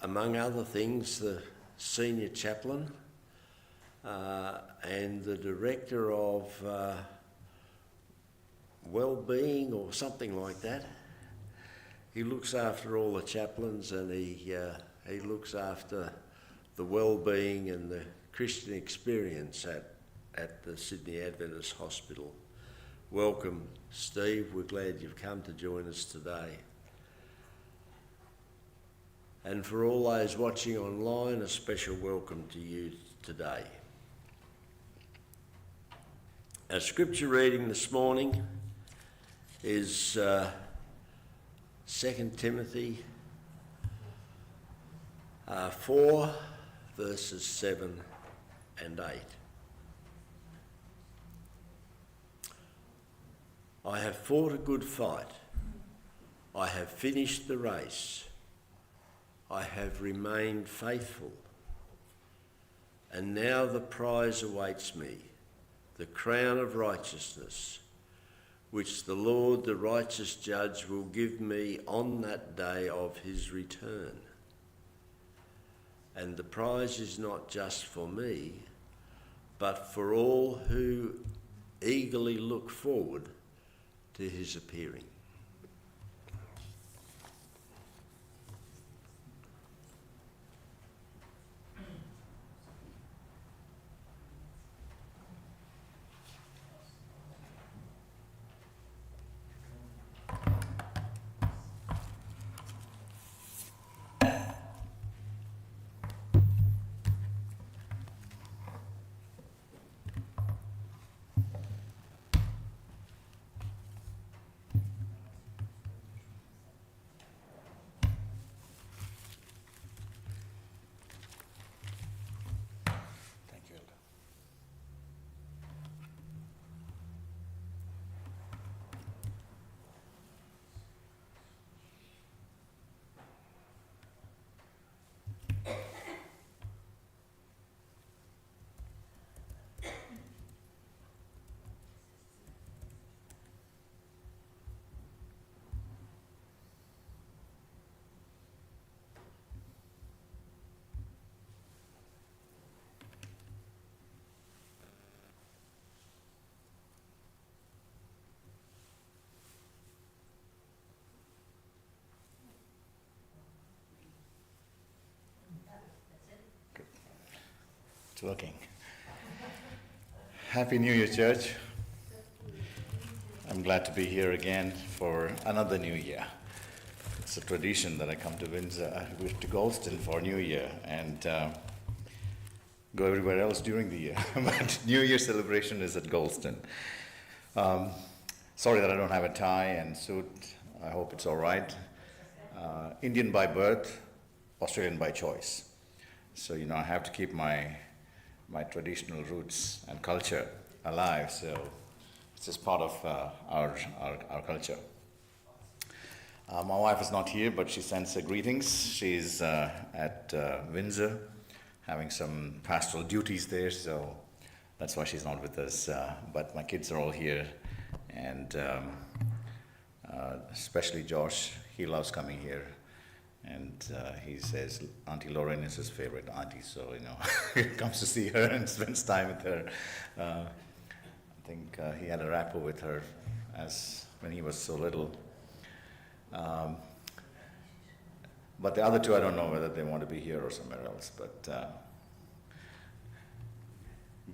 among other things, the senior chaplain and the director of well-being or something like that. He looks after all the chaplains, and he looks after the well-being and the Christian experience at the Sydney Adventist Hospital. Welcome, Steve. We're glad you've come to join us today. And for all those watching online, a special welcome to you today. Our scripture reading this morning is 2 Timothy 4, verses 7 and 8. I have fought a good fight. I have finished the race. I have remained faithful. And now the prize awaits me, the crown of righteousness, which the Lord, the righteous judge, will give me on that day of his return. And the prize is not just for me, but for all who eagerly look forward to his appearing. It's working. Happy New Year, Church. I'm glad to be here again for another New Year. It's a tradition that I come to Windsor, to Galston for New Year and go everywhere else during the year. But New Year celebration is at Galston. Sorry that I don't have a tie and suit. I hope it's all right. Indian by birth, Australian by choice. So, I have to keep my traditional roots and culture alive, so it's just part of our culture. My wife is not here, but she sends her greetings. She's at Windsor, having some pastoral duties there, so that's why she's not with us. But my kids are all here, and especially Josh, he loves coming here. And he says Auntie Lauren is his favorite auntie, so he comes to see her and spends time with her. I think he had a rapport with her when he was so little. But the other two, I don't know whether they want to be here or somewhere else. But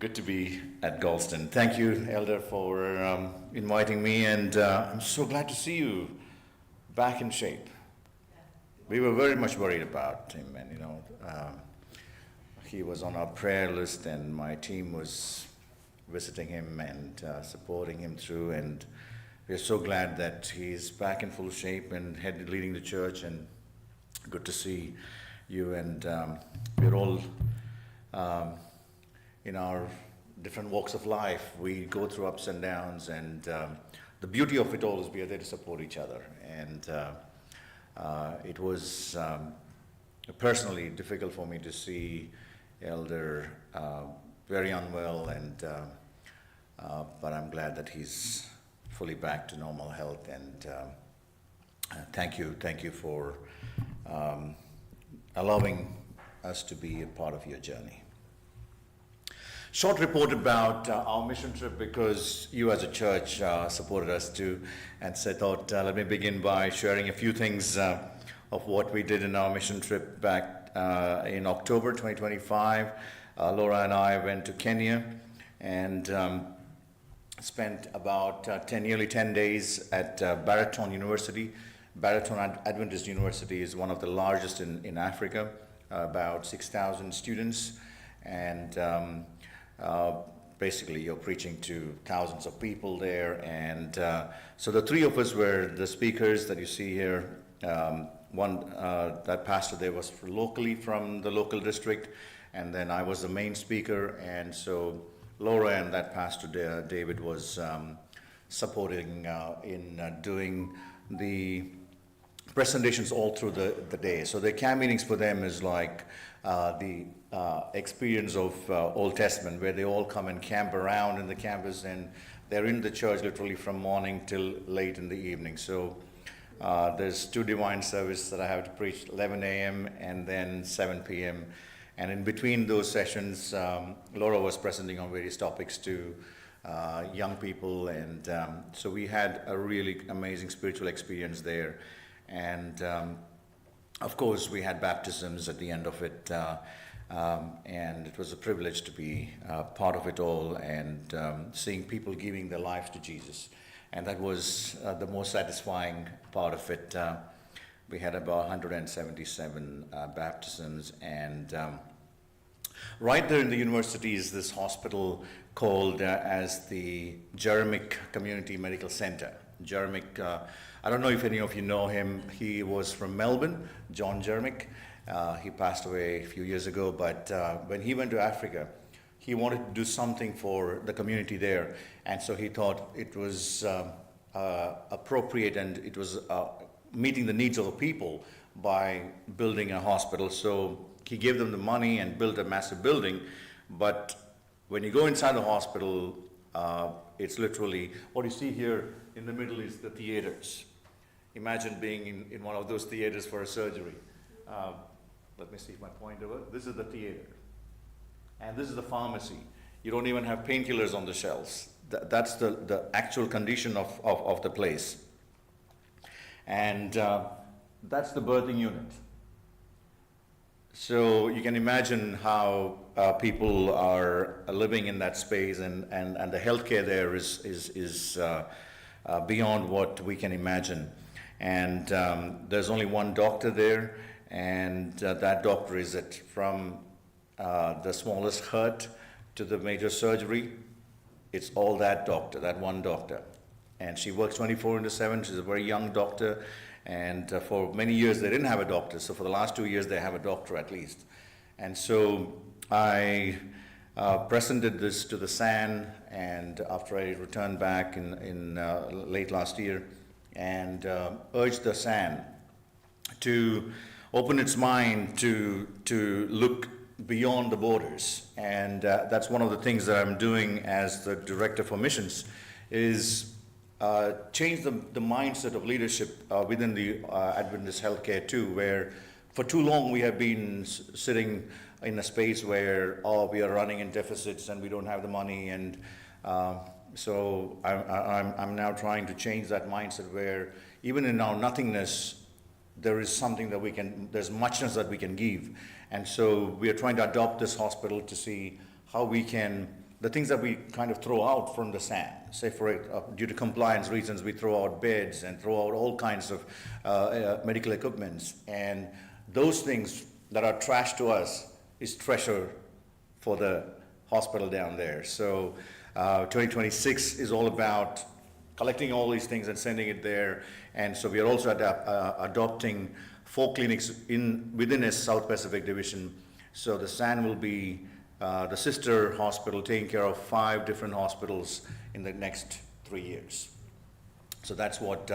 good to be at Galston. Thank you, Elder, for inviting me, and I'm so glad to see you back in shape. We were very much worried about him, and he was on our prayer list, and my team was visiting him and supporting him through, and we're so glad that he's back in full shape and leading the church, and good to see you. And we're all in our different walks of life. We go through ups and downs, and the beauty of it all is we are there to support each other. And it was personally difficult for me to see Elder very unwell, and but I'm glad that he's fully back to normal health. And thank you for allowing us to be a part of your journey. Short report about our mission trip, because you as a church supported us too, and so I thought let me begin by sharing a few things of what we did in our mission trip back in October 2025. Laura and I went to Kenya and spent about nearly 10 days at Baraton University. Baraton Adventist University is one of the largest in Africa, about 6,000 students, and basically you're preaching to thousands of people there. And so the three of us were the speakers that you see here. That pastor there was locally from the local district, and then I was the main speaker, and so Laura and that pastor David was supporting in doing the presentations all through the day. So the camp meetings for them is like the experience of Old Testament, where they all come and camp around in the campus, and they're in the church literally from morning till late in the evening. So there's 2 divine services that I have to preach, 11 a.m. and then 7 p.m. And in between those sessions, Laura was presenting on various topics to young people, and so we had a really amazing spiritual experience there. And of course, we had baptisms at the end of it, and it was a privilege to be part of it all, and seeing people giving their lives to Jesus. And that was the most satisfying part of it. We had about 177 baptisms, and right there in the university is this hospital called as the Jeremic Community Medical Center. Jeremic, I don't know if any of you know him. He was from Melbourne, John Jeremic. He passed away a few years ago, but when he went to Africa, he wanted to do something for the community there, and so he thought it was appropriate, and it was meeting the needs of the people by building a hospital. So he gave them the money and built a massive building, but when you go inside the hospital, it's literally, what you see here in the middle is the theaters. Imagine being in one of those theaters for a surgery. Let me see if my pointer works. This is the theater. And this is the pharmacy. You don't even have painkillers on the shelves. That's the actual condition of the place. And that's the birthing unit. So you can imagine how people are living in that space, and the healthcare there is beyond what we can imagine. And there's only one doctor there, and that doctor is from the smallest hurt to the major surgery. It's all that doctor, that one doctor. And she works 24/7. She's a very young doctor. And for many years, they didn't have a doctor. So for the last 2 years, they have a doctor at least. And so I presented this to the SAN, and after I returned back in late last year, and urged the SAN to open its mind to look beyond the borders. And that's one of the things that I'm doing as the director for missions, is change the mindset of leadership within the Adventist healthcare too, where for too long we have been sitting in a space where we are running in deficits and we don't have the money, and so I'm now trying to change that mindset, where even in our nothingness there is something that there's muchness that we can give. And so we are trying to adopt this hospital to see how we can, the things that we kind of throw out from the SAN, say due to compliance reasons, we throw out beds and throw out all kinds of medical equipments. And those things that are trash to us is treasure for the hospital down there. So 2026 is all about collecting all these things and sending it there. And so we are also adopting 4 clinics within a South Pacific division. So the SAN will be the sister hospital taking care of 5 different hospitals in the next 3 years. So that's what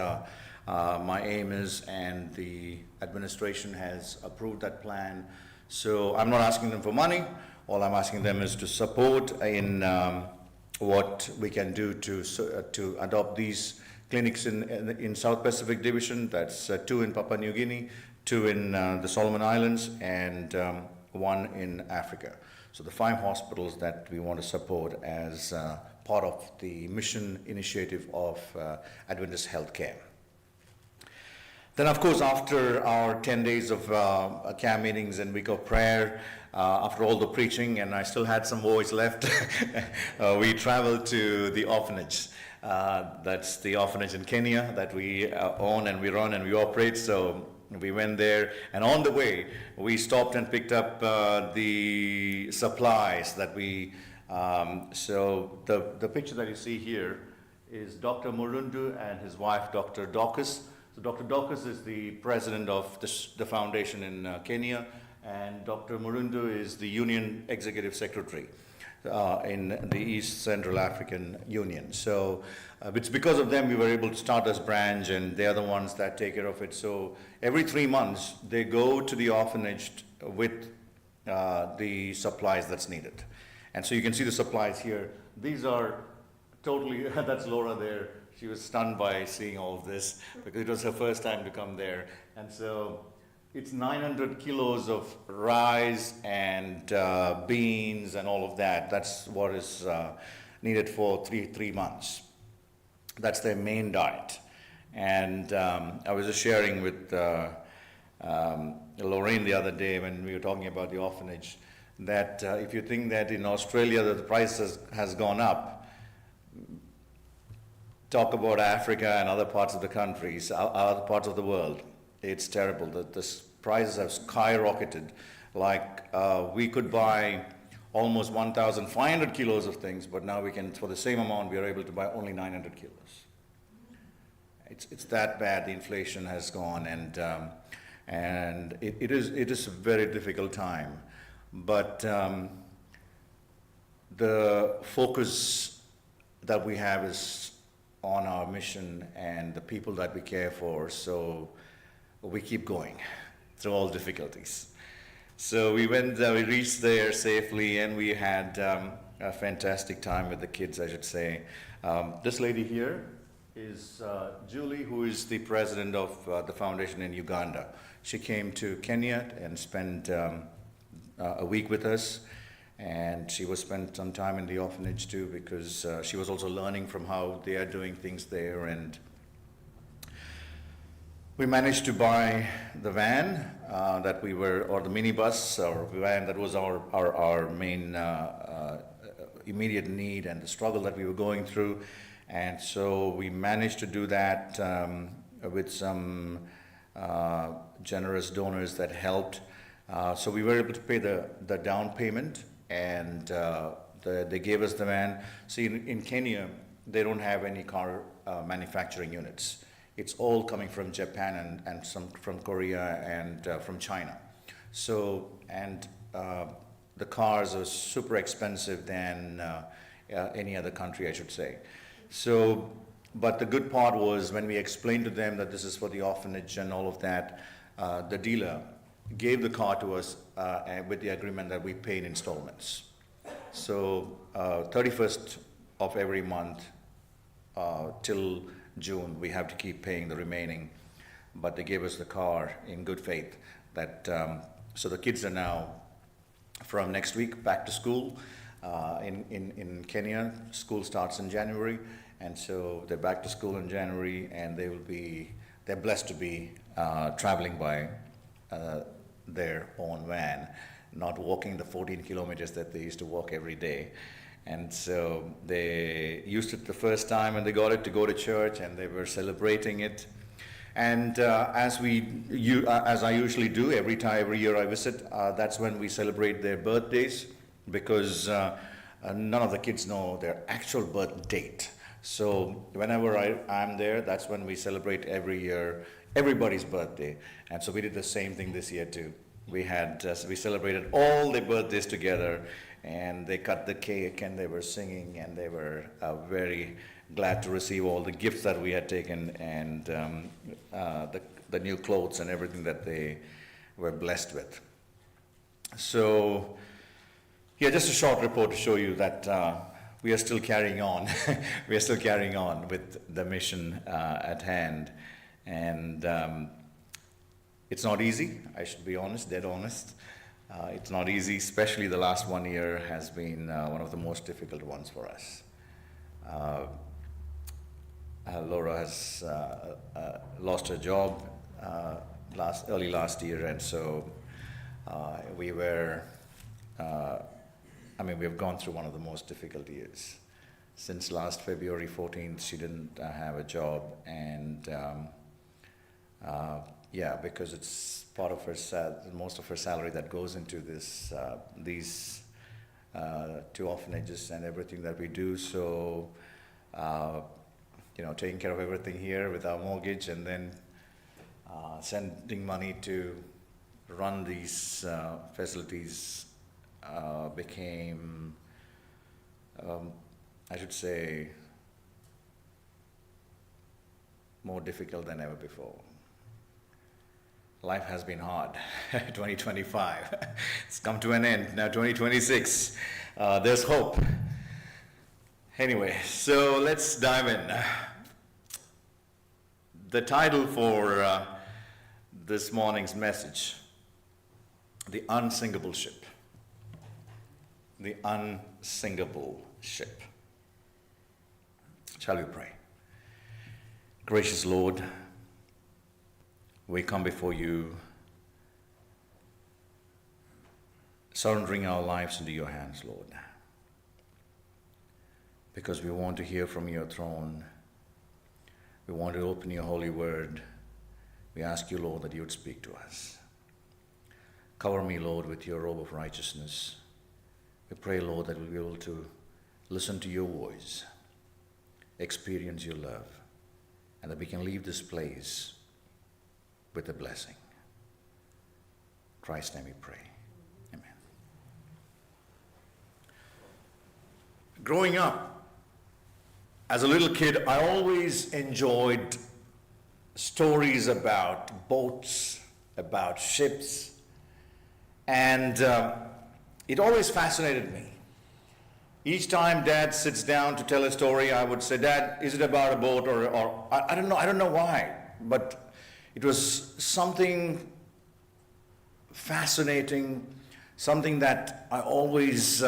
my aim is, and the administration has approved that plan. So I'm not asking them for money. All I'm asking them is to support in what we can do to adopt these clinics in South Pacific Division. That's 2 in Papua New Guinea, 2 in the Solomon Islands, and 1 in Africa. So the 5 hospitals that we want to support as part of the mission initiative of Adventist Healthcare. Then, of course, after our 10 days of camp meetings and week of prayer, after all the preaching, and I still had some voice left, we traveled to the orphanage. That's the orphanage in Kenya that we own and we run and we operate. So we went there, and on the way, we stopped and picked up the supplies that we. So the picture that you see here is Dr. Murundu and his wife, Dr. Dorcas. So Dr. Dorcas is the president of the foundation in Kenya, and Dr. Murundu is the Union Executive Secretary in the East Central African Union. So it's because of them we were able to start this branch, and they're the ones that take care of it. So every 3 months they go to the orphanage with the supplies that's needed. And so you can see the supplies here. These are totally, that's Laura there. She was stunned by seeing all of this because it was her first time to come there. And so it's 900 kilos of rice and beans and all of that. That's what is needed for three months. That's their main diet. And I was just sharing with Lorraine the other day when we were talking about the orphanage that if you think that in Australia that the price has gone up, talk about Africa and other parts of the countries, other parts of the world. It's terrible. The prices have skyrocketed. Like we could buy almost 1,500 kilos of things, but now we can, for the same amount, we are able to buy only 900 kilos. It's that bad. The inflation has gone, and it is a very difficult time. But the focus that we have is on our mission and the people that we care for, so we keep going through all difficulties. So we went, we reached there safely, and we had a fantastic time with the kids, I should say. This lady here is Julie, who is the president of the foundation in Uganda. She came to Kenya and spent a week with us. And she was spent some time in the orphanage too, because she was also learning from how they are doing things there. And we managed to buy the van that we were, or the minibus, or van that was our main immediate need and the struggle that we were going through. And so we managed to do that with some generous donors that helped. So we were able to pay the down payment. And they gave us the van. See, in Kenya, they don't have any car manufacturing units. It's all coming from Japan and some from Korea and from China. So, and the cars are super expensive than any other country, I should say. So, but the good part was when we explained to them that this is for the orphanage and all of that, the dealer gave the car to us with the agreement that we pay in installments. So 31st of every month till June, we have to keep paying the remaining. But they gave us the car in good faith. That so the kids are now, from next week, back to school in Kenya. School starts in January, and so they're back to school in January, and they're blessed to be traveling by their own van, not walking the 14 kilometers that they used to walk every day. And so they used it the first time, and they got it to go to church, and they were celebrating it. And as I usually do every year I visit, that's when we celebrate their birthdays, because none of the kids know their actual birth date. So whenever I'm there, that's when we celebrate every year everybody's birthday. And so we did the same thing this year too. We celebrated all their birthdays together, and they cut the cake, and they were singing, and they were very glad to receive all the gifts that we had taken, and the new clothes and everything that they were blessed with. So, yeah, just a short report to show you that we are still carrying on. We are still carrying on with the mission at hand. And It's not easy, I should be honest, dead honest. It's not easy, especially the last 1 year has been one of the most difficult ones for us. Laura has lost her job early last year, and so we were, we've gone through one of the most difficult years. Since last February 14th, she didn't have a job, and because it's part of her most of her salary that goes into these 2 orphanages and everything that we do. So, taking care of everything here with our mortgage, and then sending money to run these facilities became, I should say, more difficult than ever before. Life has been hard. 2025, it's come to an end. Now 2026, there's hope. Anyway, so let's dive in. The title for this morning's message, The Unsinkable Ship. The Unsinkable Ship. Shall we pray? Gracious Lord, we come before you, surrendering our lives into your hands, Lord, because we want to hear from your throne. We want to open your holy word. We ask you, Lord, that you would speak to us. Cover me, Lord, with your robe of righteousness. We pray, Lord, that we'll be able to listen to your voice, experience your love, and that we can leave this place with a blessing. In Christ's name we pray. Amen. Growing up, as a little kid, I always enjoyed stories about boats, about ships, and it always fascinated me. Each time Dad sits down to tell a story, I would say, Dad, is it about a boat or I don't know why, but it was something fascinating, something that I always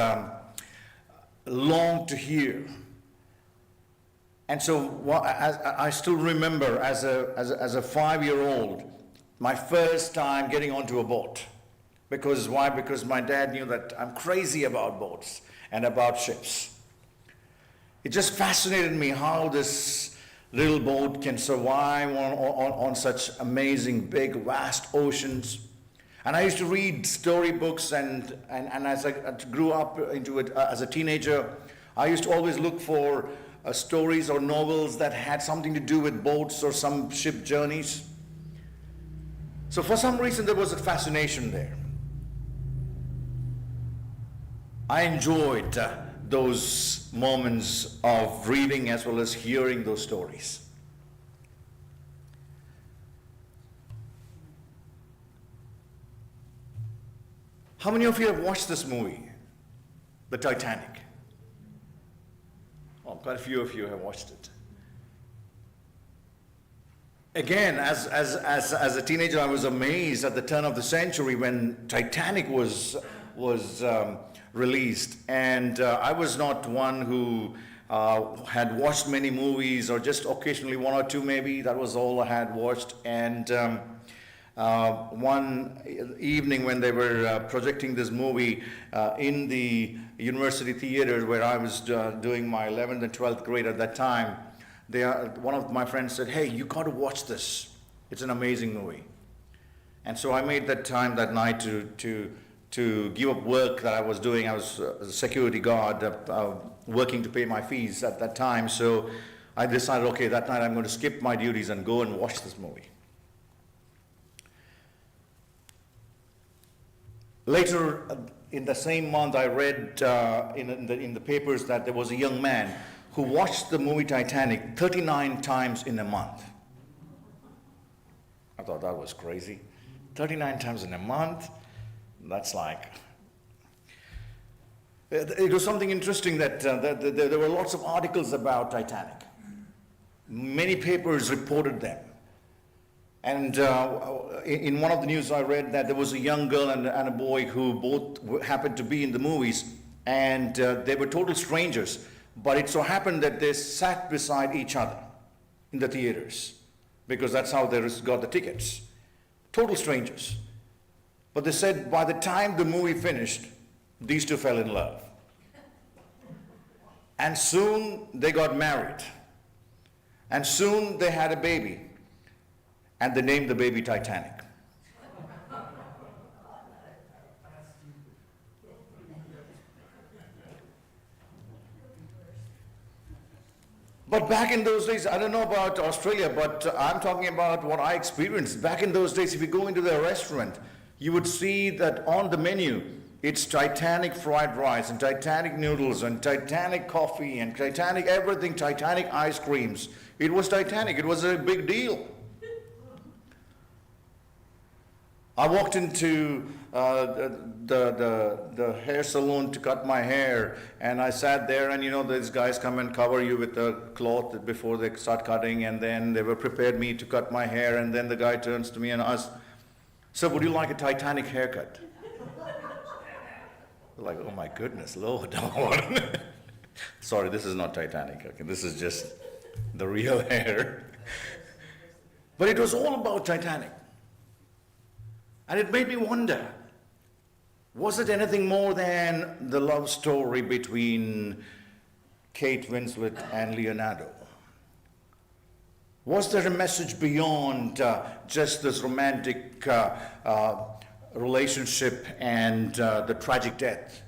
longed to hear. And so I still remember as a 5-year-old, my first time getting onto a boat. Because why? Because my dad knew that I'm crazy about boats and about ships. It just fascinated me how this little boat can survive on such amazing, big, vast oceans. And I used to read storybooks, and as I grew up into it as a teenager, I used to always look for stories or novels that had something to do with boats or some ship journeys. So for some reason there was a fascination there. I enjoyed those moments of reading as well as hearing those stories. How many of you have watched this movie, The Titanic? Oh, quite a few of you have watched it. Again, as a teenager, I was amazed at the turn of the century when Titanic was released, and I was not one who had watched many movies, or just occasionally one or two maybe. That was all I had watched. And one evening when they were projecting this movie in the university theater where I was doing my 11th and 12th grade at that time, one of my friends said, "Hey, you got to watch this. It's an amazing movie." And so I made that time that night to give up work that I was doing. I was a security guard working to pay my fees at that time. So I decided, okay, that night I'm going to skip my duties and go and watch this movie. Later in the same month, I read in the papers that there was a young man who watched the movie Titanic 39 times in a month. I thought that was crazy. 39 times in a month? That's like... It was something interesting that there were lots of articles about Titanic. Many papers reported them. And in one of the news I read that there was a young girl and a boy who both happened to be in the movies, and they were total strangers. But it so happened that they sat beside each other in the theaters, because that's how they got the tickets. Total strangers. But they said by the time the movie finished, these two fell in love. And soon they got married. And soon they had a baby. And they named the baby Titanic. But back in those days, I don't know about Australia, but I'm talking about what I experienced. Back in those days, if you go into the restaurant, you would see that on the menu, it's Titanic fried rice and Titanic noodles and Titanic coffee and Titanic everything, Titanic ice creams. It was Titanic. It was a big deal. I walked into the hair salon to cut my hair, and I sat there, and these guys come and cover you with a cloth before they start cutting, and then they were prepared me to cut my hair, and then the guy turns to me and asks, "So would you like a Titanic haircut?" Like, oh my goodness, Lord. Sorry, this is not Titanic. Okay, this is just the real hair. But it was all about Titanic. And it made me wonder, was it anything more than the love story between Kate Winslet and Leonardo? Was there a message beyond just this romantic relationship and the tragic death?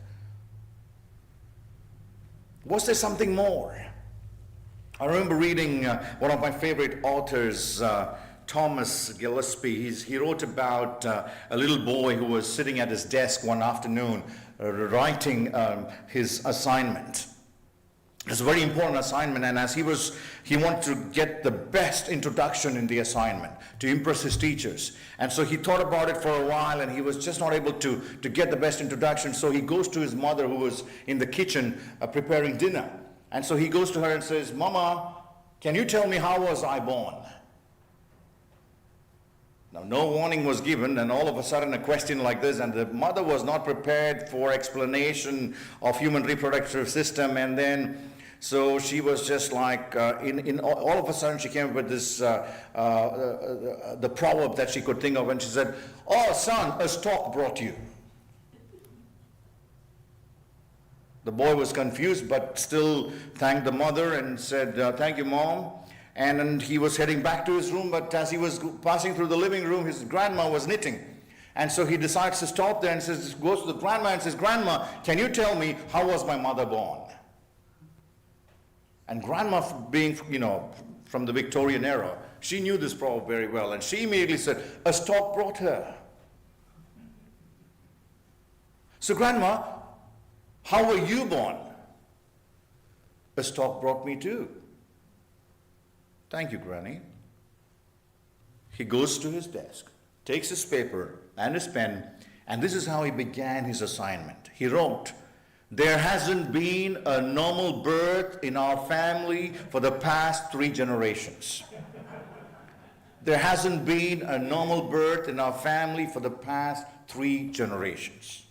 Was there something more? I remember reading one of my favorite authors, Thomas Gillespie. He wrote about a little boy who was sitting at his desk one afternoon writing his assignment. It was a very important assignment, and as he wanted to get the best introduction in the assignment to impress his teachers. And so he thought about it for a while, and he was just not able to get the best introduction. So he goes to his mother, who was in the kitchen preparing dinner. And so he goes to her and says, "Mama, can you tell me how was I born?" Now, no warning was given, and all of a sudden a question like this, and the mother was not prepared for explanation of human reproductive system, and then so she was just like, all of a sudden she came up with this, the proverb that she could think of, and she said, "Oh son, a stork brought you." The boy was confused, but still thanked the mother and said, "Thank you, Mom." And he was heading back to his room, but as he was passing through the living room, his grandma was knitting. And so he decides to stop there and goes to the grandma and says, "Grandma, can you tell me how was my mother born?" And grandma, being, from the Victorian era, she knew this proverb very well. And she immediately said, "A stork brought her." "So grandma, how were you born?" "A stork brought me too." "Thank you, Granny." He goes to his desk, takes his paper and his pen, and this is how he began his assignment. He wrote, "There hasn't been a normal birth in our family for the past 3 generations. There hasn't been a normal birth in our family for the past 3 generations.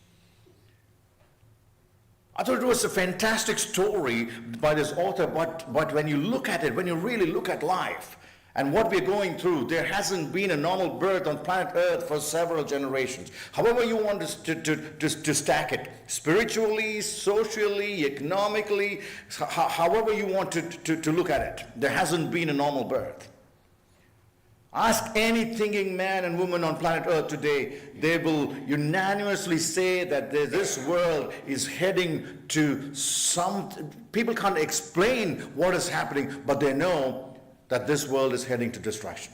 I thought it was a fantastic story by this author, but when you look at it, when you really look at life and what we're going through, there hasn't been a normal birth on planet Earth for several generations. However you want to stack it, spiritually, socially, economically, however you want to look at it, there hasn't been a normal birth. Ask any thinking man and woman on planet Earth today, they will unanimously say that this world is heading to people can't explain what is happening, but they know that this world is heading to destruction.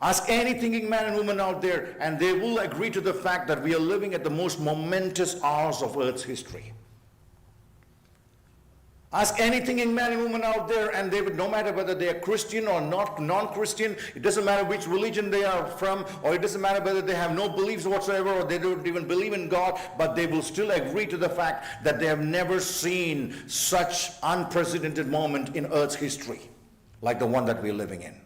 Ask any thinking man and woman out there, and they will agree to the fact that we are living at the most momentous hours of Earth's history. Ask any thinking man and woman out there, and they would, no matter whether they are Christian or not non-Christian, it doesn't matter which religion they are from, or it doesn't matter whether they have no beliefs whatsoever, or they don't even believe in God, but they will still agree to the fact that they have never seen such unprecedented moment in Earth's history like the one that we're living in.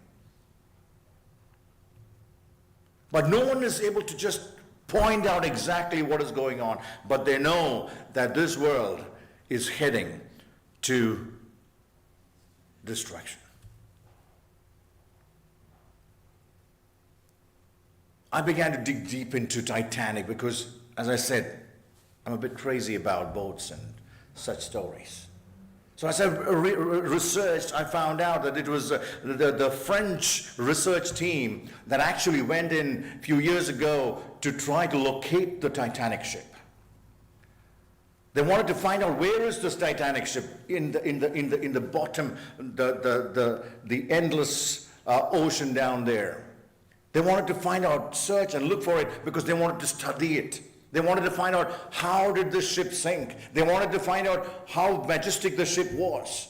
But no one is able to just point out exactly what is going on. But they know that this world is heading to destruction. I began to dig deep into Titanic because, as I said, I'm a bit crazy about boats and such stories. So as I researched, I found out that it was the French research team that actually went in a few years ago to try to locate the Titanic ship. They wanted to find out where is this Titanic ship in the bottom, the endless ocean down there. They wanted to find out, search and look for it because they wanted to study it. They wanted to find out how did the ship sink. They wanted to find out how majestic the ship was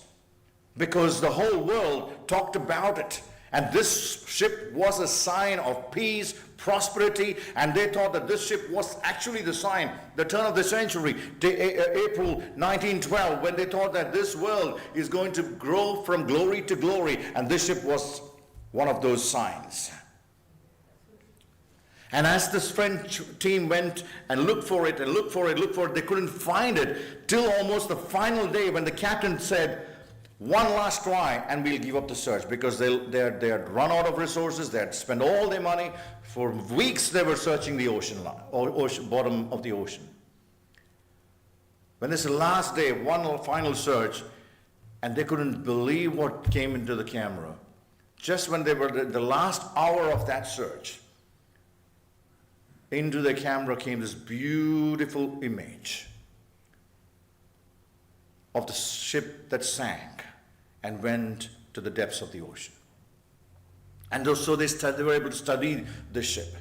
because the whole world talked about it. And this ship was a sign of peace, prosperity, and they thought that this ship was actually the sign, the turn of the century, April 1912, when they thought that this world is going to grow from glory to glory, and this ship was one of those signs. And as this French team went and looked for it, they couldn't find it till almost the final day when the captain said, one last try and we'll give up the search, because they had run out of resources, they had spent all their money. For weeks they were searching the bottom of the ocean. When this last day, one final search, and they couldn't believe what came into the camera. Just when they were the last hour of that search, into the camera came this beautiful image of the ship that sank and went to the depths of the ocean. And so they were able to study the ship.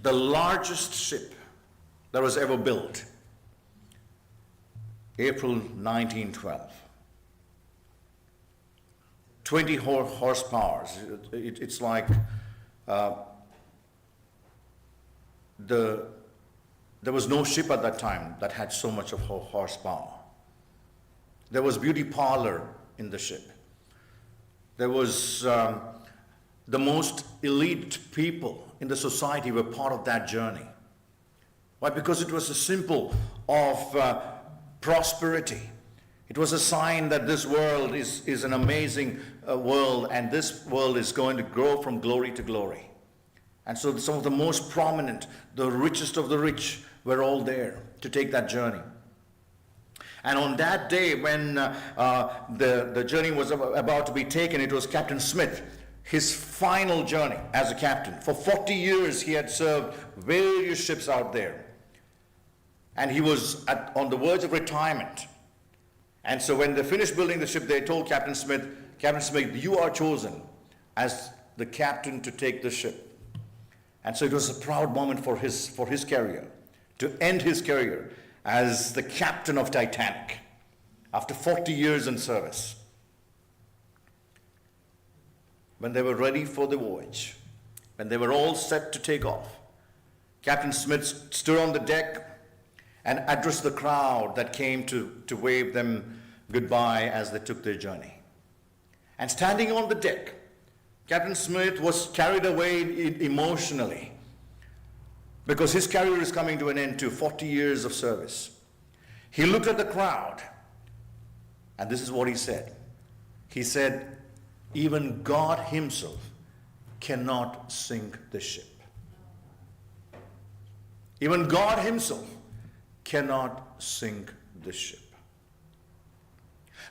The largest ship that was ever built, April 1912. 20 horsepower. It's like there was no ship at that time that had so much of horsepower. There was beauty parlor in the ship. There was the most elite people in the society were part of that journey. Why? Because it was a symbol of prosperity. It was a sign that this world is an amazing world, and this world is going to grow from glory to glory. And so some of the most prominent, the richest of the rich, were all there to take that journey. And on that day when the journey was about to be taken, it was Captain Smith, his final journey as a captain. For 40 years he had served various ships out there. And he was on the verge of retirement. And so when they finished building the ship, they told Captain Smith, you are chosen as the captain to take the ship. And so it was a proud moment for his career, to end his career as the captain of Titanic after 40 years in service. When they were ready for the voyage, when they were all set to take off, Captain Smith stood on the deck and addressed the crowd that came to wave them goodbye as they took their journey. And standing on the deck, Captain Smith was carried away emotionally because his career is coming to an end to 40 years of service. He looked at the crowd, and this is what he said. He said, even God himself cannot sink the ship. Even God himself cannot sink the ship.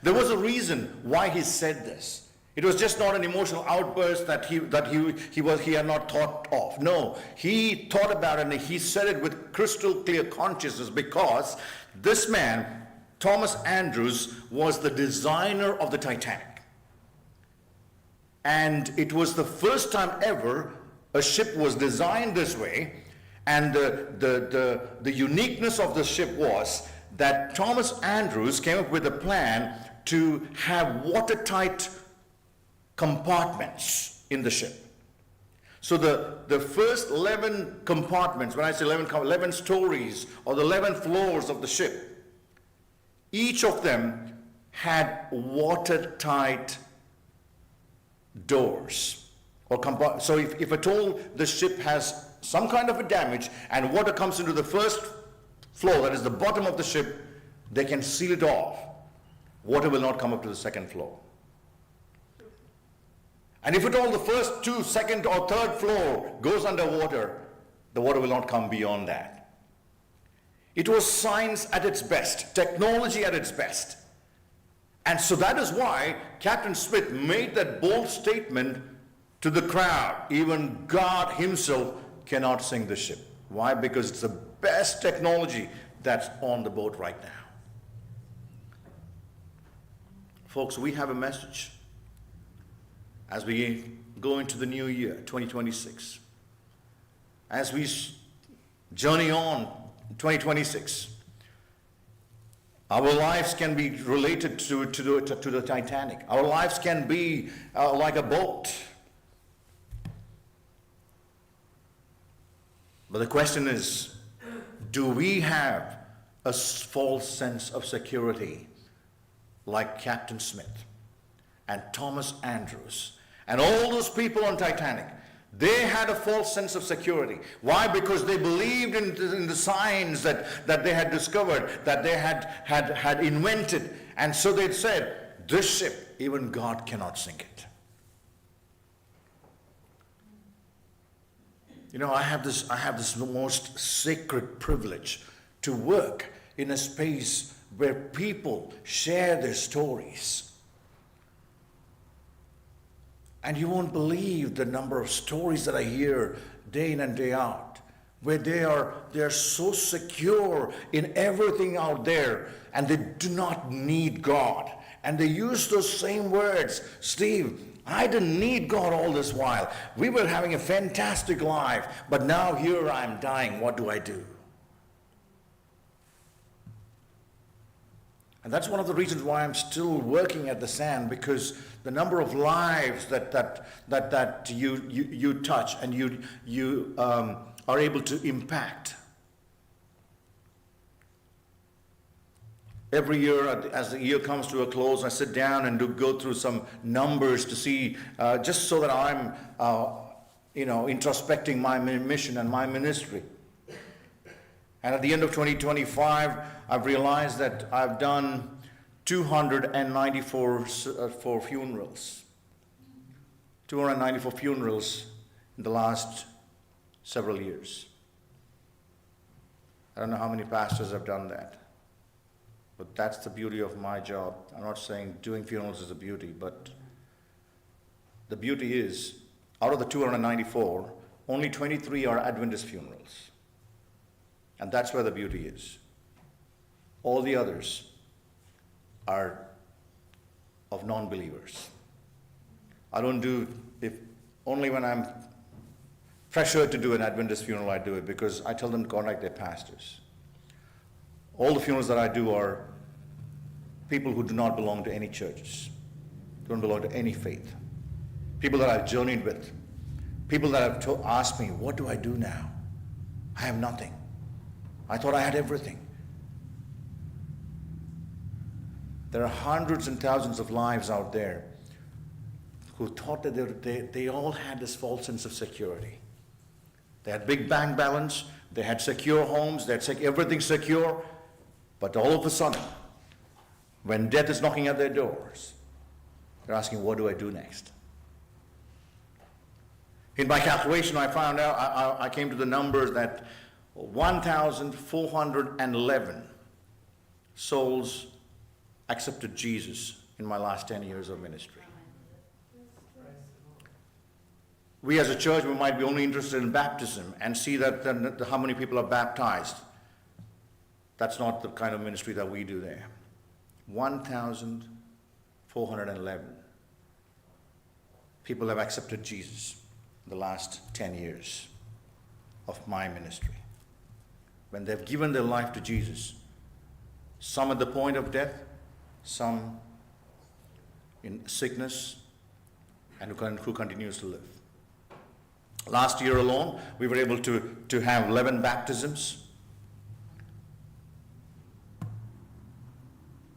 There was a reason why he said this. It was just not an emotional outburst that he had not thought of. No, he thought about it and he said it with crystal clear consciousness, because this man, Thomas Andrews, was the designer of the Titanic. And it was the first time ever a ship was designed this way. And the uniqueness of the ship was that Thomas Andrews came up with a plan to have watertight compartments in the ship. So the first 11 compartments, when I say 11 stories or the 11 floors of the ship, each of them had watertight doors So if at all the ship has some kind of a damage and water comes into the first floor, that is the bottom of the ship, they can seal it off. Water will not come up to the second floor. And if at all the first, second or third floor goes underwater, the water will not come beyond that. It was science at its best, technology at its best. And so that is why Captain Smith made that bold statement to the crowd. Even God himself cannot sink the ship. Why? Because it's the best technology that's on the boat right now. Folks, we have a message as we go into the new year, 2026. As we journey on 2026, our lives can be related to the Titanic. Our lives can be like a boat. But the question is, do we have a false sense of security like Captain Smith and Thomas Andrews and all those people on Titanic? They had a false sense of security. Why? Because they believed in the science that they had discovered, that they had invented. And so they said, this ship, even God cannot sink it. You know, I have this most sacred privilege to work in a space where people share their stories. And you won't believe the number of stories that I hear day in and day out, where they are so secure in everything out there, and they do not need God. And they use those same words. Steve, I didn't need God all this while. We were having a fantastic life, but now here I'm dying. What do I do? And that's one of the reasons why I'm still working at the Sand, because the number of lives that you touch and you are able to impact. Every year, as the year comes to a close, I sit down and go through some numbers to see, just so that I'm, introspecting my mission and my ministry. And at the end of 2025, I've realized that I've done 294 funerals. 294 funerals in the last several years. I don't know how many pastors have done that. But that's the beauty of my job. I'm not saying doing funerals is a beauty, but the beauty is, out of the 294, only 23 are Adventist funerals. And that's where the beauty is. All the others are of non-believers. I don't do, only when I'm pressured to do an Adventist funeral I do it, because I tell them to contact their pastors. All the funerals that I do are people who do not belong to any churches, don't belong to any faith, people that I've journeyed with, people that have asked me, what do I do now? I have nothing. I thought I had everything. There are hundreds and thousands of lives out there who thought that they all had this false sense of security. They had big bank balance, they had secure homes, they had everything secure, but all of a sudden, when death is knocking at their doors, they're asking, what do I do next? In my calculation, I found out, I came to the numbers that 1,411 souls accepted Jesus in my last 10 years of ministry. We as a church, we might be only interested in baptism and see that how many people are baptized. That's not the kind of ministry that we do there. 1,411 people have accepted Jesus in the last 10 years of my ministry. When they've given their life to Jesus, some at the point of death, some in sickness, and who continues to live. Last year alone, we were able to have 11 baptisms.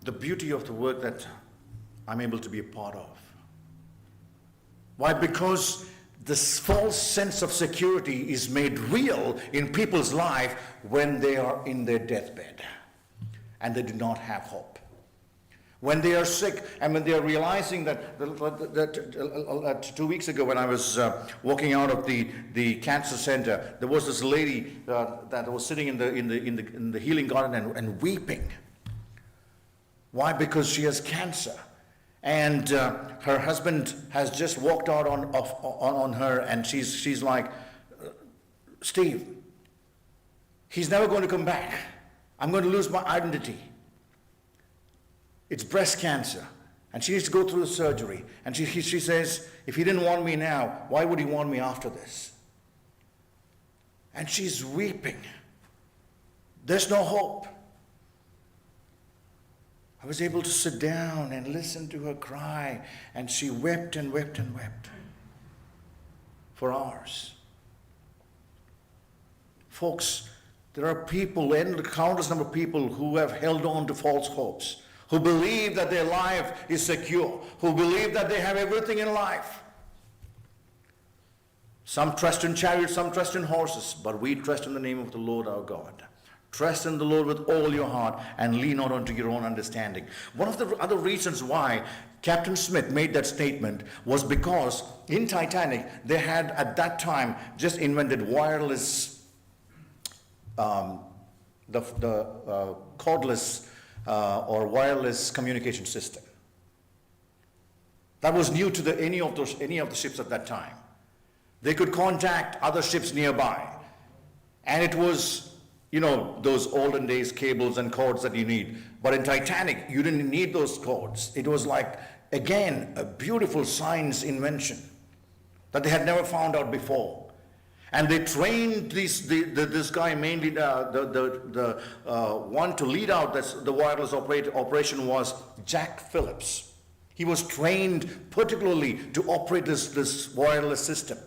The beauty of the work that I'm able to be a part of. Why? Because this false sense of security is made real in people's life when they are in their deathbed and they do not have hope. When they are sick and when they are realizing that 2 weeks ago when I was walking out of the cancer center, there was this lady that was sitting in the healing garden and weeping. Why? Because she has cancer. And her husband has just walked out on her, and she's like, Steve, he's never going to come back. I'm going to lose my identity. It's breast cancer, and she needs to go through the surgery. And she says, if he didn't want me now, why would he want me after this? And she's weeping. There's no hope. I was able to sit down and listen to her cry, and she wept and wept and wept for hours. Folks, there are people, and countless number of people who have held on to false hopes, who believe that their life is secure, who believe that they have everything in life. Some trust in chariots, some trust in horses, but we trust in the name of the Lord our God. Trust in the Lord with all your heart and lean not onto your own understanding. One of the other reasons why Captain Smith made that statement was because in Titanic, they had at that time just invented wireless, cordless or wireless communication system. That was new to any of the ships at that time. They could contact other ships nearby. And it was, those olden days cables and cords that you need. But in Titanic, you didn't need those cords. It was like, again, a beautiful science invention that they had never found out before. And they trained this guy, mainly the one to lead out the wireless operation was Jack Phillips. He was trained particularly to operate this wireless system.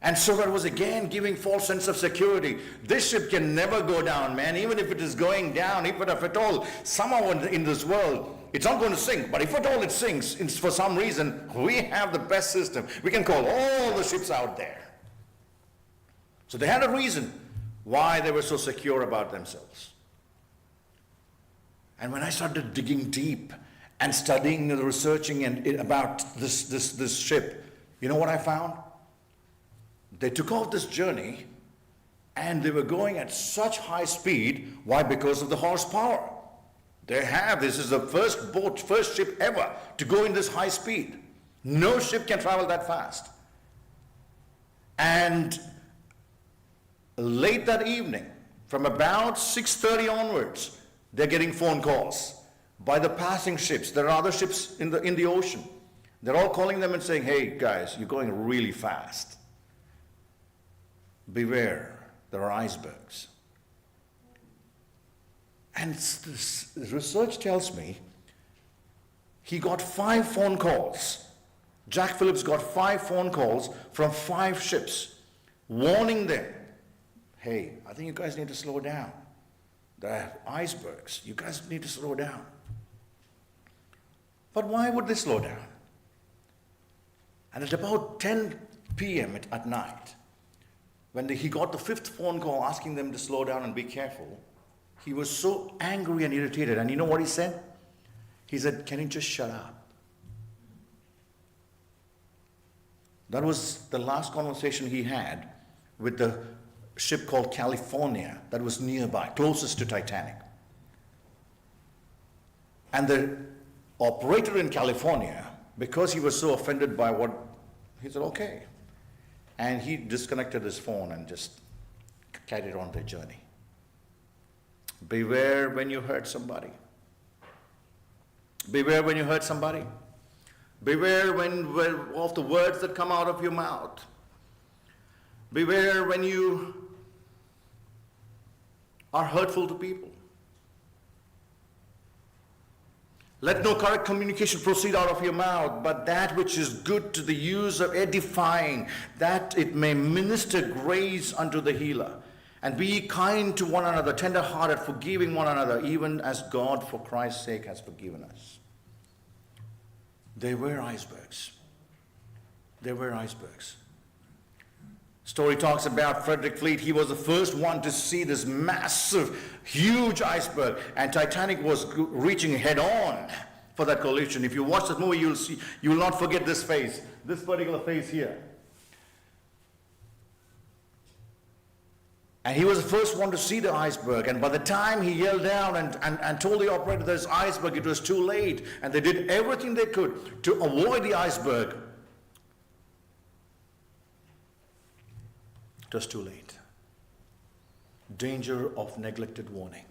And so that was again giving false sense of security. This ship can never go down, man. Even if it is going down, if at all, somehow in this world, it's not going to sink. But if at all it sinks, for some reason, we have the best system. We can call all the ships out there. So they had a reason why they were so secure about themselves. And when I started digging deep and studying and researching about this ship, you know what I found? They took off this journey and they were going at such high speed. Why? Because of the horsepower. This is the first ship ever to go in this high speed. No ship can travel that fast. And late that evening, from about 6:30 onwards, they're getting phone calls by the passing ships. There are other ships in the ocean. They're all calling them and saying, hey guys, you're going really fast. Beware, there are icebergs. And this research tells me he got 5 phone calls. Jack Phillips got 5 phone calls from 5 ships warning them, hey, I think you guys need to slow down. There are icebergs. You guys need to slow down. But why would they slow down? And at about 10 p.m. at night, when he got the 5th phone call asking them to slow down and be careful, he was so angry and irritated. And you know what he said? He said, can you just shut up? That was the last conversation he had with the ship called California that was nearby, closest to Titanic. And the operator in California, because he was so offended by he said, okay. And he disconnected his phone and just carried on their journey. Beware when you hurt somebody. Beware when you hurt somebody. Beware of the words that come out of your mouth. Beware when you are hurtful to people. Let no correct communication proceed out of your mouth, but that which is good to the use of edifying, that it may minister grace unto the healer. And be kind to one another, tender-hearted, forgiving one another, even as God, for Christ's sake, has forgiven us. They were icebergs. There were icebergs. Story talks about Frederick Fleet. He was the first one to see this massive, huge iceberg, and Titanic was reaching head on for that collision. If you watch that movie, you will not forget this face, this particular face here. And he was the first one to see the iceberg, and by the time he yelled down and told the operator there's iceberg, it was too late, and they did everything they could to avoid the iceberg. It was too late. Danger of neglected warning.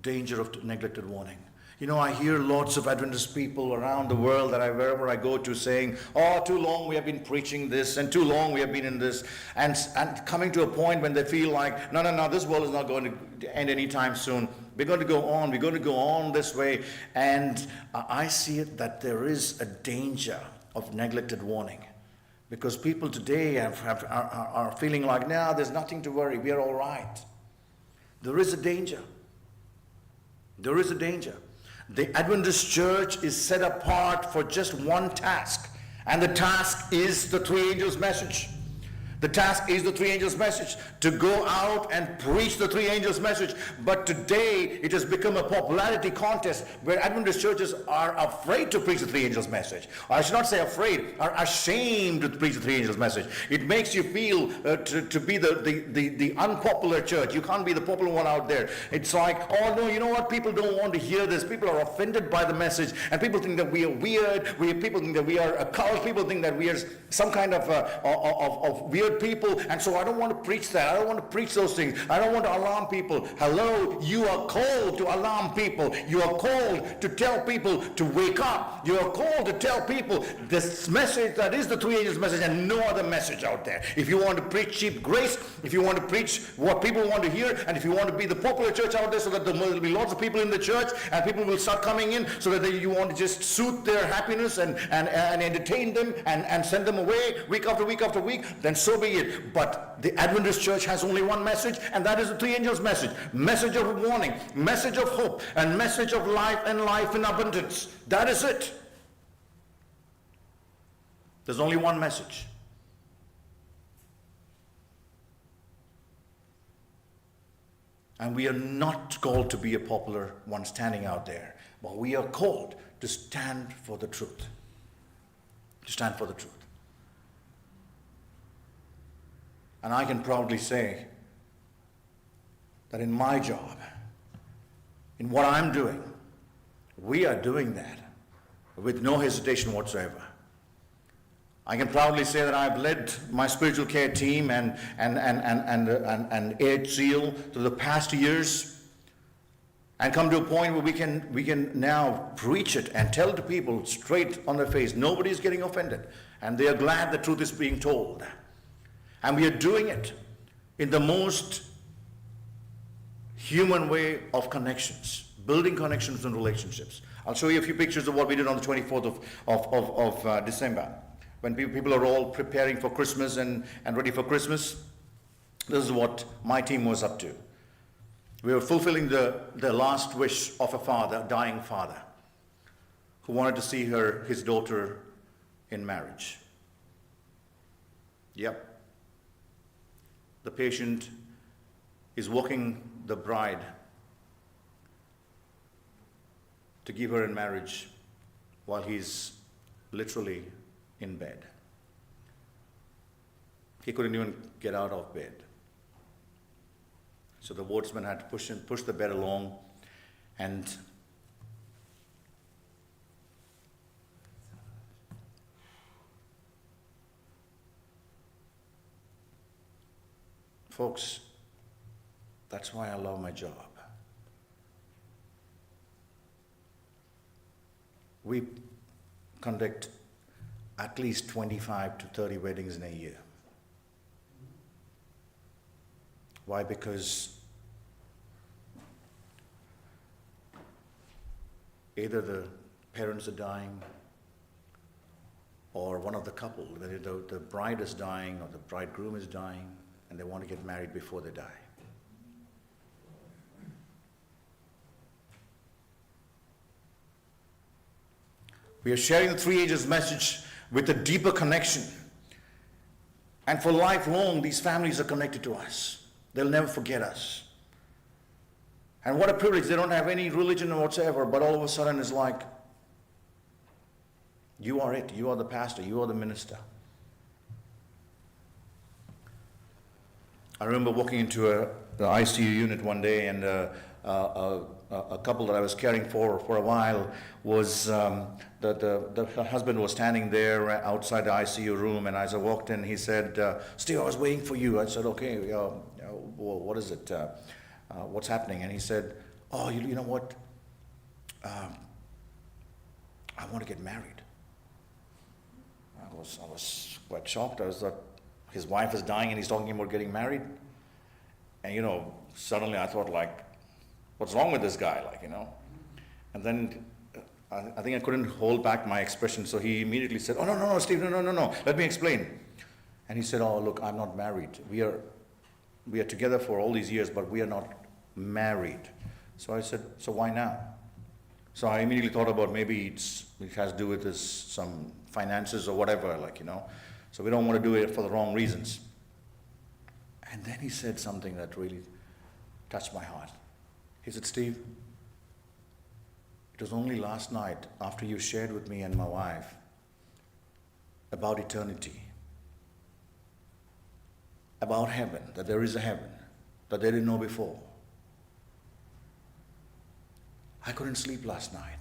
Danger of neglected warning. You know, I hear lots of Adventist people around the world wherever I go to saying, oh, too long we have been preaching this, and too long we have been in this, and coming to a point when they feel like, no, this world is not going to end anytime soon. We're going to go on this way. And I see it that there is a danger of neglected warning. Because people today are feeling like, no, there's nothing to worry, we are all right. There is a danger. There is a danger. The Adventist church is set apart for just one task, and the task is the three angels' message. The task is the three angels' message, to go out and preach the three angels' message. But today it has become a popularity contest where Adventist churches are afraid to preach the three angels' message. Or I should not say afraid, are ashamed to preach the three angels' message. It makes you feel to be the unpopular church. You can't be the popular one out there. It's like, oh no, you know what? People don't want to hear this. People are offended by the message, and people think that we are weird. People think that we are a cult. People think that we are some kind of weird people, and so I don't want to preach that. I don't want to preach those things. I don't want to alarm people. Hello, you are called to alarm people. You are called to tell people to wake up. You are called to tell people this message that is the three angels message and no other message out there. If you want to preach cheap grace, if you want to preach what people want to hear, and if you want to be the popular church out there so that there will be lots of people in the church and people will start coming in so that you want to just suit their happiness and entertain them and send them away week after week after week, then so be it. But the Adventist church has only one message, and that is the three angels message. Message of warning, message of hope, and message of life and life in abundance. That is it. There's only one message. And we are not called to be a popular one standing out there, but we are called to stand for the truth. To stand for the truth. And I can proudly say that in my job, in what I'm doing, we are doing that with no hesitation whatsoever. I can proudly say that I've led my spiritual care team and HCL through the past years, and come to a point where we can now preach it and tell to people straight on their face. Nobody's getting offended, and they are glad the truth is being told. And we are doing it in the most human way of connections, building connections and relationships. I'll show you a few pictures of what we did on the 24th of December, when people are all preparing for Christmas and ready for Christmas. This is what my team was up to. We were fulfilling the last wish of a dying father, who wanted to see his daughter in marriage. Yep. The patient is walking the bride to give her in marriage while he's literally in bed. He couldn't even get out of bed. So the wardsman had to push the bed along, and folks, that's why I love my job. We conduct at least 25 to 30 weddings in a year. Why? Because either the parents are dying, or one of the couple, the bride is dying or the bridegroom is dying, and they want to get married before they die. We are sharing the three angels message with a deeper connection. And for lifelong, these families are connected to us. They'll never forget us. And what a privilege. They don't have any religion whatsoever, but all of a sudden it's like, you are it. You are the pastor. You are the minister. I remember walking into the ICU unit one day, and a couple that I was caring for a while was, the husband was standing there outside the ICU room, and as I walked in, he said, Steve, I was waiting for you. I said, okay, what is it? What's happening? And he said, oh, you know what? I want to get married. I was quite shocked. I was like, his wife is dying and he's talking about getting married. And suddenly I thought, like, what's wrong with this guy, And then I think I couldn't hold back my expression, so he immediately said, oh, no, Steve, no, let me explain. And he said, oh, look, I'm not married. We are together for all these years, but we are not married. So I said, so why now? So I immediately thought about maybe it has to do with some finances or whatever, So we don't want to do it for the wrong reasons. And then he said something that really touched my heart. He said, Steve, it was only last night after you shared with me and my wife about eternity, about heaven, that there is a heaven, that they didn't know before. I couldn't sleep last night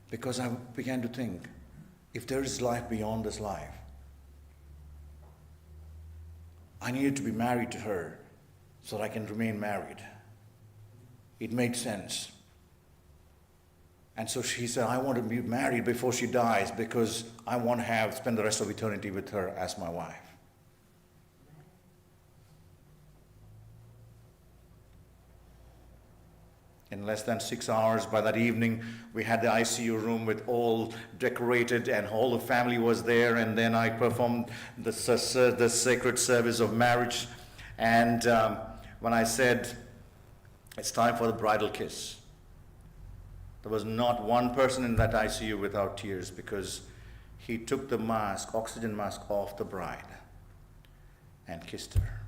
because I began to think, if there is life beyond this life, I needed to be married to her so that I can remain married. It made sense. And so she said, I want to be married before she dies because I want to spend the rest of eternity with her as my wife. In less than 6 hours, by that evening, we had the ICU room with all decorated and all the family was there, and then I performed the sacred service of marriage. And when I said, it's time for the bridal kiss, there was not one person in that ICU without tears, because he took the mask, oxygen mask, off the bride and kissed her.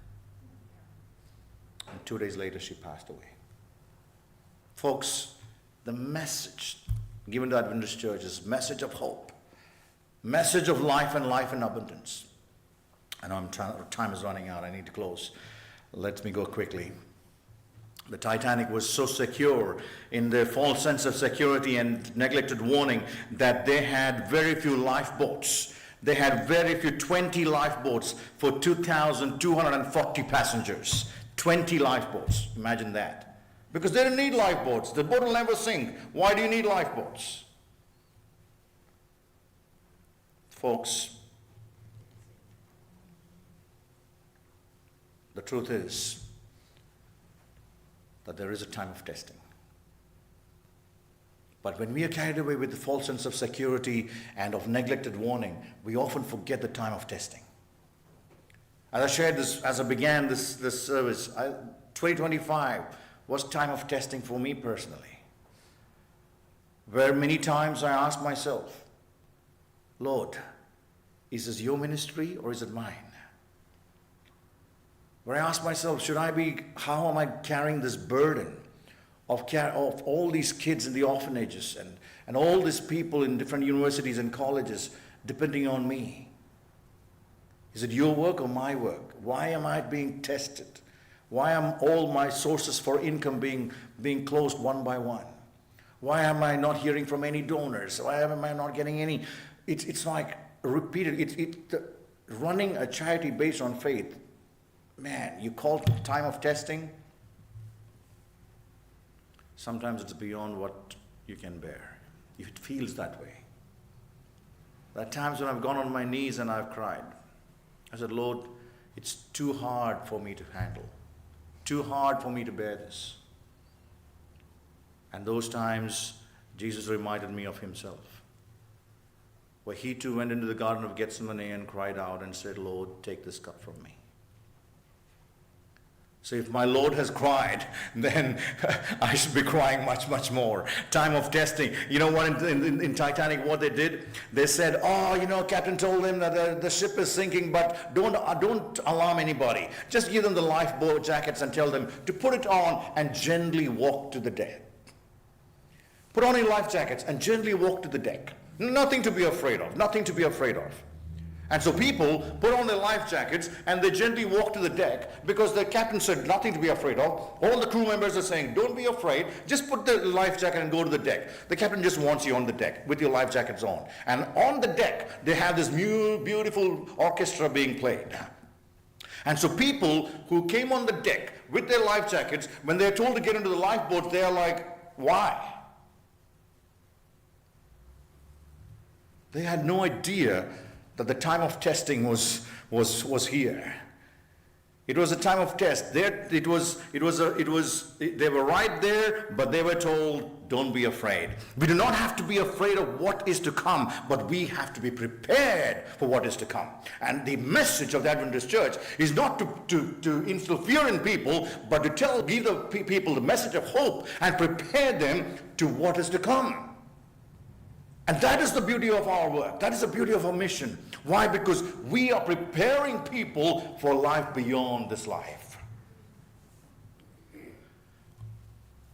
And 2 days later, she passed away. Folks, the message given to Adventist Church is message of hope, message of life and life in abundance. I know time is running out. I need to close. Let me go quickly. The Titanic was so secure in their false sense of security and neglected warning that they had very few lifeboats. They had very few, 20 lifeboats for 2,240 passengers. 20 lifeboats. Imagine that. Because they didn't need lifeboats. The boat will never sink. Why do you need lifeboats? Folks, the truth is that there is a time of testing. But when we are carried away with the false sense of security and of neglected warning, we often forget the time of testing. As I shared this, as I began this service, 2025 was time of testing for me personally, where many times I asked myself, Lord, is this your ministry or is it mine? Where I asked myself, how am I carrying this burden of all these kids in the orphanages and all these people in different universities and colleges depending on me? Is it your work or my work? Why am I being tested? Why am all my sources for income being closed one by one? Why am I not hearing from any donors? Why am I not getting any? It's like repeated. Running a charity based on faith. Man, you call it time of testing. Sometimes it's beyond what you can bear. If it feels that way. There are times when I've gone on my knees and I've cried. I said, Lord, it's too hard for me to handle. Too hard for me to bear this. And those times, Jesus reminded me of himself. Where he too went into the Garden of Gethsemane and cried out and said, Lord, take this cup from me. So if my Lord has cried, then I should be crying much, much more. Time of testing. You know what, in Titanic, what they did? They said, Captain told them that the ship is sinking, but don't alarm anybody. Just give them the lifeboat jackets and tell them to put it on and gently walk to the deck. Put on your life jackets and gently walk to the deck. Nothing to be afraid of. Nothing to be afraid of. And so people put on their life jackets and they gently walk to the deck because the captain said nothing to be afraid of. All the crew members are saying, don't be afraid, just put the life jacket and go to the deck. The captain just wants you on the deck with your life jackets on. And on the deck, they have this beautiful orchestra being played. And so people who came on the deck with their life jackets, when they're told to get into the lifeboat, they're like, why? They had no idea that the time of testing was here. It was a time of test. They were right there, but they were told, don't be afraid. We do not have to be afraid of what is to come, but we have to be prepared for what is to come. And the message of the Adventist Church is not to instill fear in people, but to give the people the message of hope and prepare them to what is to come. And that is the beauty of our work. That is the beauty of our mission. Why? Because we are preparing people for life beyond this life.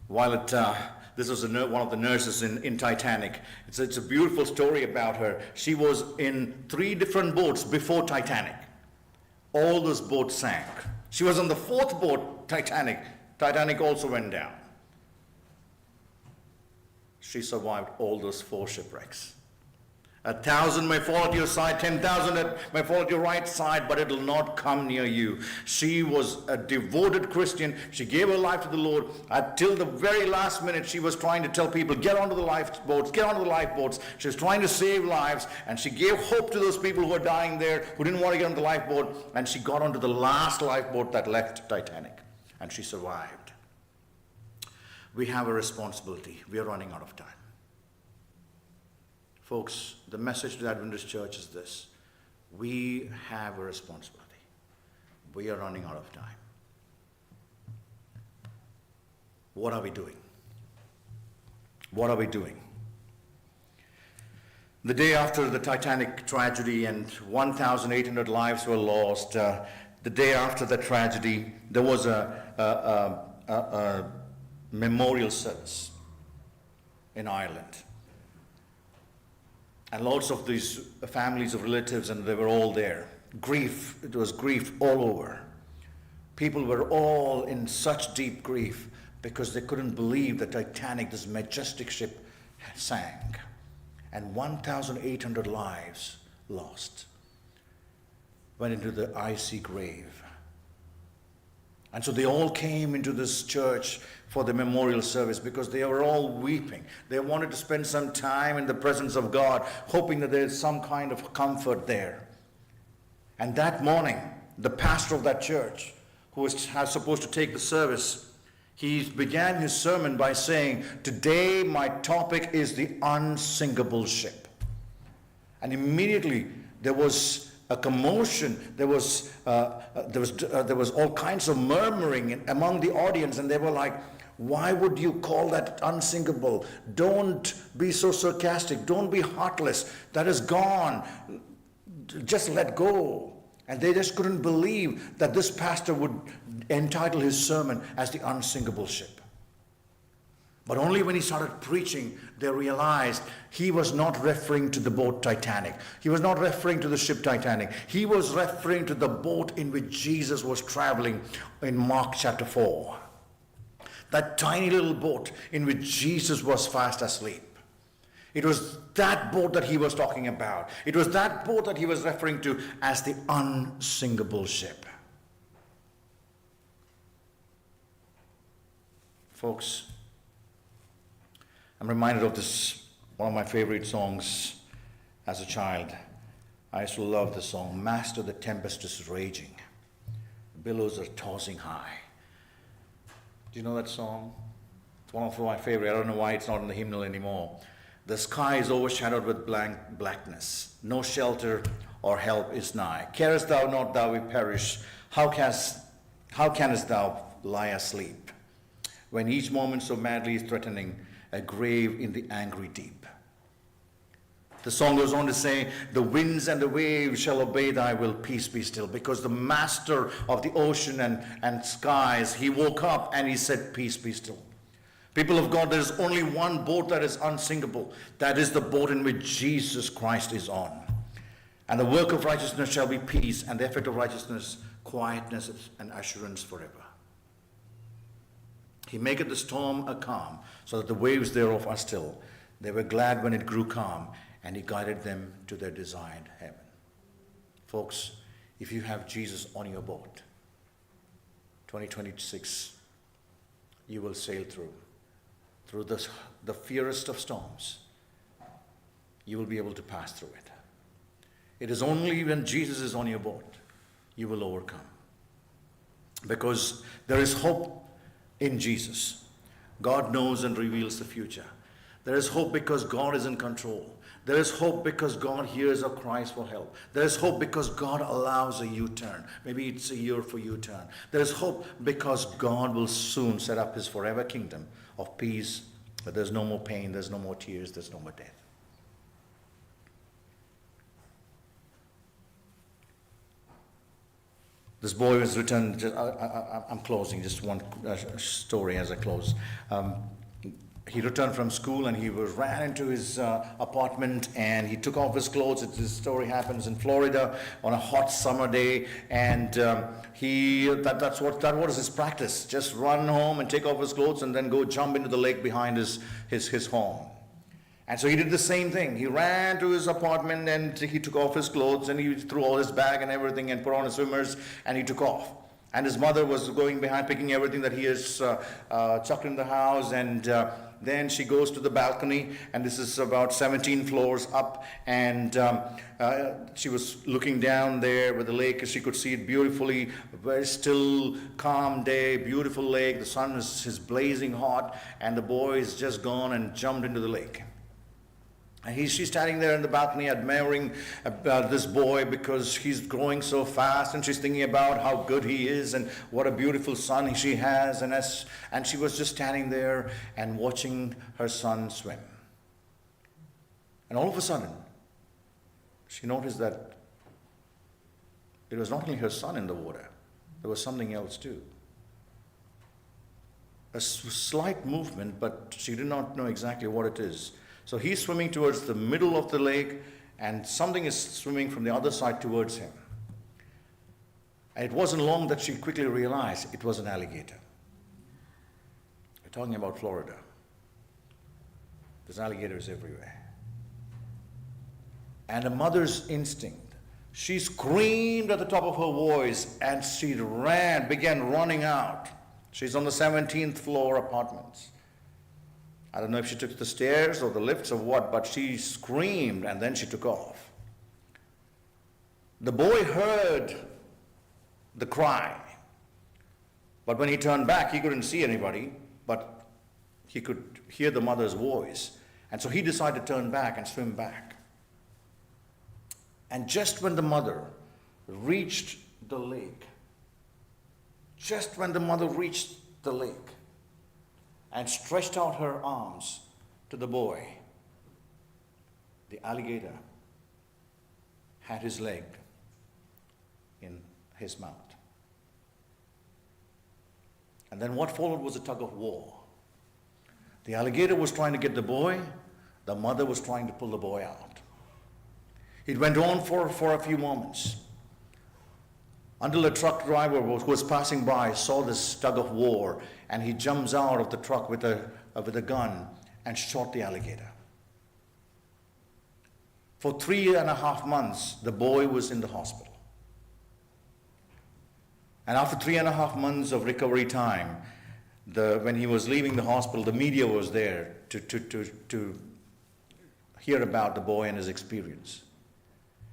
This was one of the nurses in Titanic. It's a beautiful story about her. She was in 3 different boats before Titanic. All those boats sank. She was on the 4th boat, Titanic. Titanic also went down. She survived all those 4 shipwrecks. 1,000 may fall at your side, 10,000 may fall at your right side, but it will not come near you. She was a devoted Christian. She gave her life to the Lord. Until the very last minute, she was trying to tell people, get onto the lifeboats, get onto the lifeboats. She was trying to save lives, and she gave hope to those people who were dying there, who didn't want to get on the lifeboat, and she got onto the last lifeboat that left Titanic, and she survived. We have a responsibility. We are running out of time. Folks, the message to the Adventist Church is this. We have a responsibility. We are running out of time. What are we doing? What are we doing? The day after the Titanic tragedy and 1,800 lives were lost, the day after the tragedy, there was a memorial service in Ireland. And lots of these families of relatives, and they were all there. Grief, it was grief all over. People were all in such deep grief because they couldn't believe the Titanic, this majestic ship, sank. And 1,800 lives lost, went into the icy grave. And so they all came into this church for the memorial service because they were all weeping. They wanted to spend some time in the presence of God, hoping that there's some kind of comfort there. And that morning, the pastor of that church, who was supposed to take the service, he began his sermon by saying, today my topic is the unsinkable ship. And immediately there was a commotion. There was all kinds of murmuring among the audience, and they were like, why would you call that unsinkable? Don't be so sarcastic. Don't be heartless. That is gone. Just let go. And they just couldn't believe that this pastor would entitle his sermon as the unsinkable ship. But only when he started preaching, they realized he was not referring to the boat Titanic. He was not referring to the ship Titanic. He was referring to the boat in which Jesus was traveling in Mark chapter 4. That tiny little boat in which Jesus was fast asleep. It was that boat that he was talking about. It was that boat that he was referring to as the unsinkable ship. Folks, I'm reminded of this, one of my favorite songs as a child. I used to love the song, Master, the tempest is raging. The billows are tossing high. Do you know that song? It's one of my favorite. I don't know why it's not in the hymnal anymore. The sky is overshadowed with blackness. No shelter or help is nigh. Carest thou not thou we perish? How How canst thou lie asleep, when each moment so madly is threatening a grave in the angry deep? The song goes on to say, the winds and the waves shall obey thy will, peace be still. Because the master of the ocean and skies, he woke up and he said, peace be still. People of God, there is only one boat that is unsinkable. That is the boat in which Jesus Christ is on. And the work of righteousness shall be peace, and the effect of righteousness, quietness and assurance forever. He maketh the storm a calm, so that the waves thereof are still. They were glad when it grew calm, and he guided them to their desired heaven. Folks, if you have Jesus on your boat, 2026, you will sail through the fiercest of storms. You will be able to pass through it. It is only when Jesus is on your boat, you will overcome. Because there is hope in Jesus. God knows and reveals the future. There is hope because God is in control. There is hope because God hears our cries for help. There is hope because God allows a U-turn. Maybe it's a year for U-turn. There is hope because God will soon set up his forever kingdom of peace, but there's no more pain, there's no more tears, there's no more death. This boy was returned, I'm closing, just one story as I close. He returned from school and he ran into his apartment and he took off his clothes. This story happens in Florida on a hot summer day, and that was his practice. Just run home and take off his clothes and then go jump into the lake behind his home. And so he did the same thing. He ran to his apartment and he took off his clothes and he threw all his bag and everything and put on his swimmers and he took off. And his mother was going behind picking everything that he has chucked in the house, and then she goes to the balcony, and this is about 17 floors up, and she was looking down there with the lake, and she could see it beautifully, very still, calm day, beautiful lake. The sun is blazing hot, and the boy is just gone and jumped into the lake. And she's standing there in the balcony admiring this boy because he's growing so fast, and she's thinking about how good he is and what a beautiful son she has. And she was just standing there and watching her son swim. And all of a sudden, she noticed that it was not only her son in the water, there was something else too. A slight movement, but she did not know exactly what it is. So he's swimming towards the middle of the lake, and something is swimming from the other side towards him. And it wasn't long that she quickly realized it was an alligator. We're talking about Florida. There's alligators everywhere. And a mother's instinct, she screamed at the top of her voice, and she began running out. She's on the 17th floor apartments. I don't know if she took the stairs or the lifts or what, but she screamed and then she took off. The boy heard the cry, but when he turned back, he couldn't see anybody, but he could hear the mother's voice. And so he decided to turn back and swim back. And just when the mother reached the lake, and stretched out her arms to the boy, the alligator had his leg in his mouth. And then what followed was a tug of war. The alligator was trying to get the boy, the mother was trying to pull the boy out. It went on for a few moments, until a truck driver who was passing by saw this tug of war, and he jumps out of the truck with a gun and shot the alligator. For 3.5 months, the boy was in the hospital. And after 3.5 months of recovery time, when he was leaving the hospital, the media was there to hear about the boy and his experience.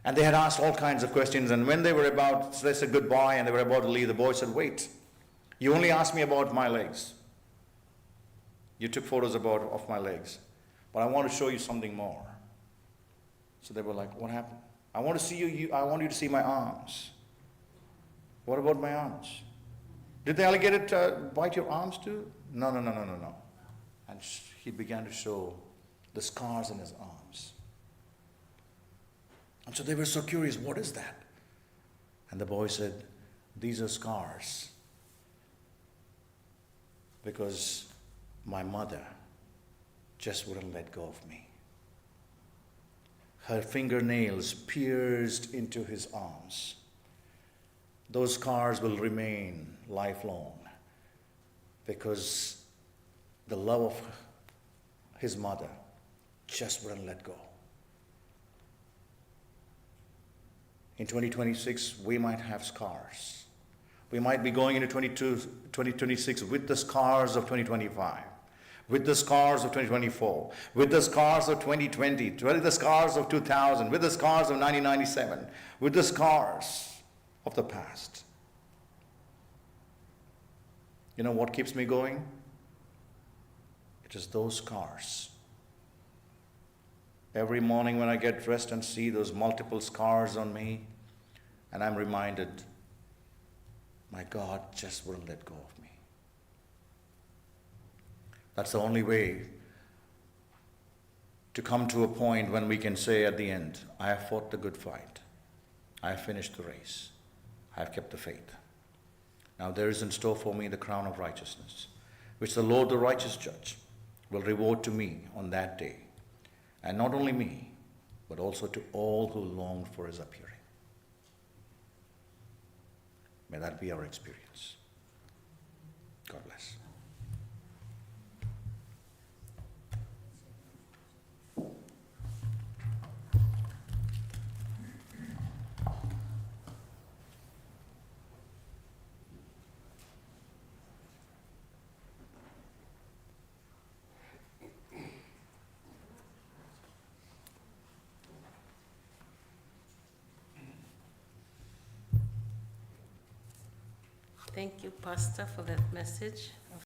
And they had asked all kinds of questions, and when they were about to say goodbye and they were about to leave, the boy said, "Wait, you only asked me about my legs. You took photos of my legs, but I want to show you something more." So they were like, "What happened?" "I want to see you. I want you to see my arms." "What about my arms?" Did the alligator bite your arms too? No. And he began to show the scars in his arms. And so they were so curious, what is that? And the boy said, these are scars. Because my mother just wouldn't let go of me. Her fingernails pierced into his arms. Those scars will remain lifelong because the love of his mother just wouldn't let go. In 2026, we might have scars. We might be going into 2026 with the scars of 2025, with the scars of 2024, with the scars of 2020, with the scars of 2000, with the scars of 1997, with the scars of the past. You know what keeps me going? It is those scars. Every morning when I get dressed and see those multiple scars on me, and I'm reminded, my God just wouldn't let go of me. That's the only way to come to a point when we can say at the end, I have fought the good fight. I have finished the race. I have kept the faith. Now there is in store for me the crown of righteousness, which the Lord, the righteous judge, will reward to me on that day. And not only me, but also to all who long for his appearing. May that be our experience. God bless. Thank you, Pastor, for that message.